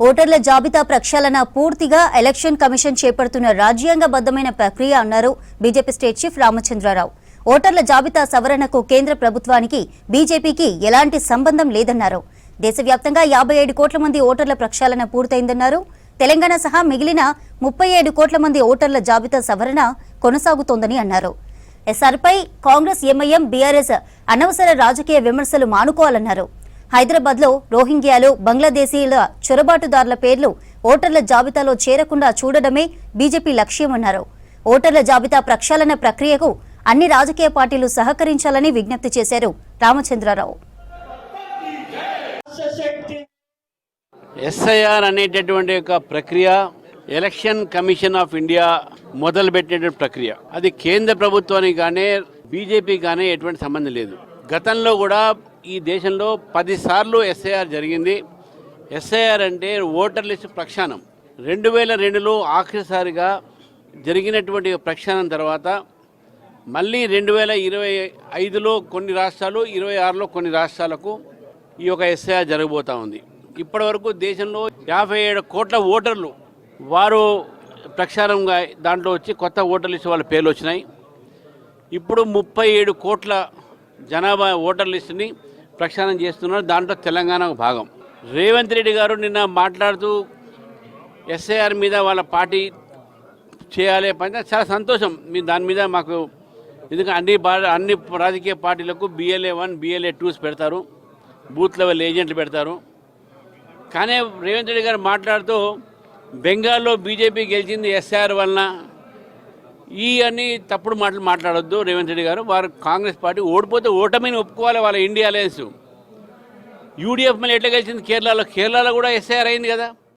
ఓటర్ల జాబితా ప్రక్షాళన పూర్తిగా ఎలక్షన్ కమిషన్ చేపడుతున్న రాజ్యాంగబద్ధమైన ప్రక్రియ అన్నారు బీజేపీ స్టేట్ చీఫ్ రామచంద్రరావు. ఓటర్ల జాబితా సవరణకు కేంద్ర ప్రభుత్వానికి బీజేపీకి ఎలాంటి సంబంధం లేదన్నారు. దేశవ్యాప్తంగా 57 కోట్ల మంది ఓటర్ల ప్రక్షాళన పూర్తయిందన్నారు. తెలంగాణ సహా మిగిలిన 37 కోట్ల మంది ఓటర్ల జాబితా సవరణ కొనసాగుతోందని అన్నారు. ఎస్ఆర్పై కాంగ్రెస్, ఎంఐఎం, బీఆర్ఎస్ అనవసర రాజకీయ విమర్శలు మానుకోవాలన్నారు. హైదరాబాద్ లో రోహింగ్యాలు, బంగ్లాదేశీల చొరబాటుదారుల పేర్లు ఓటర్ల జాబితాలో చేరకుండా చూడడమే బీజేపీ లక్ష్యమన్నారు. ఓటర్ల జాబితా ప్రక్షాళన ప్రక్రియకు అన్ని రాజకీయ పార్టీలు సహకరించాలని విజ్ఞప్తి చేశారు రామచంద్రరావు. ఎస్ఐఆర్ అనేటటువంటి ఒక ప్రక్రియ ఎలక్షన్ కమిషన్ ఆఫ్ ఇండియా మొదలుపెట్టిన ప్రక్రియ. అది కేంద్ర ప్రభుత్వానికి కానీ బీజేపీకి కానీ ఎటువంటి సంబంధం లేదు. గతంలో కూడా ఈ దేశంలో 10 సార్లు ఎస్ఐఆర్ జరిగింది. ఎస్ఐఆర్ అంటే ఓటర్ లిస్టు ప్రక్షాళన. 2002లో ఆఖరిసారిగా జరిగినటువంటి ప్రక్షాళన తర్వాత మళ్ళీ 2025లో కొన్ని రాష్ట్రాలు, 26లో కొన్ని రాష్ట్రాలకు ఈ యొక్క ఎస్ఐఆర్ జరగబోతూ ఉంది. ఇప్పటి వరకు దేశంలో 57 కోట్ల ఓటర్లు వారు ప్రక్షాళనగా దాంట్లో వచ్చి కొత్త ఓటర్ లిస్టు వాళ్ళ పేర్లు వచ్చినాయి. ఇప్పుడు 37 కోట్ల జనాభా ఓటర్ లిస్టుని ప్రక్షాళన చేస్తున్నారు. దాంట్లో తెలంగాణ ఒక భాగం. రేవంత్ రెడ్డి గారు నిన్న మాట్లాడుతూ ఎస్ఐఆర్ మీద వాళ్ళ పార్టీ చేయాలి పని చాలా సంతోషం. మీ దాని మీద మాకు ఎందుకంటే అన్ని రాజకీయ పార్టీలకు BLA1, BLA2 పెడతారు, బూత్ లెవెల్ ఏజెంట్లు పెడతారు. కానీ రేవంత్ రెడ్డి గారు మాట్లాడుతూ బెంగాల్లో బీజేపీ గెలిచింది ఎస్ఐఆర్ వలన, ఈ అని తప్పుడు మాటలు మాట్లాడొద్దు రేవంత్ రెడ్డి గారు. వారు కాంగ్రెస్ పార్టీ ఓడిపోతే ఓటమిని ఒప్పుకోవాలి. వాళ్ళ ఇండియా అలయన్స్ UDF మళ్ళీ ఎట్లా గెలిచింది కేరళలో కూడా ఎస్ఐఆర్ అయింది కదా.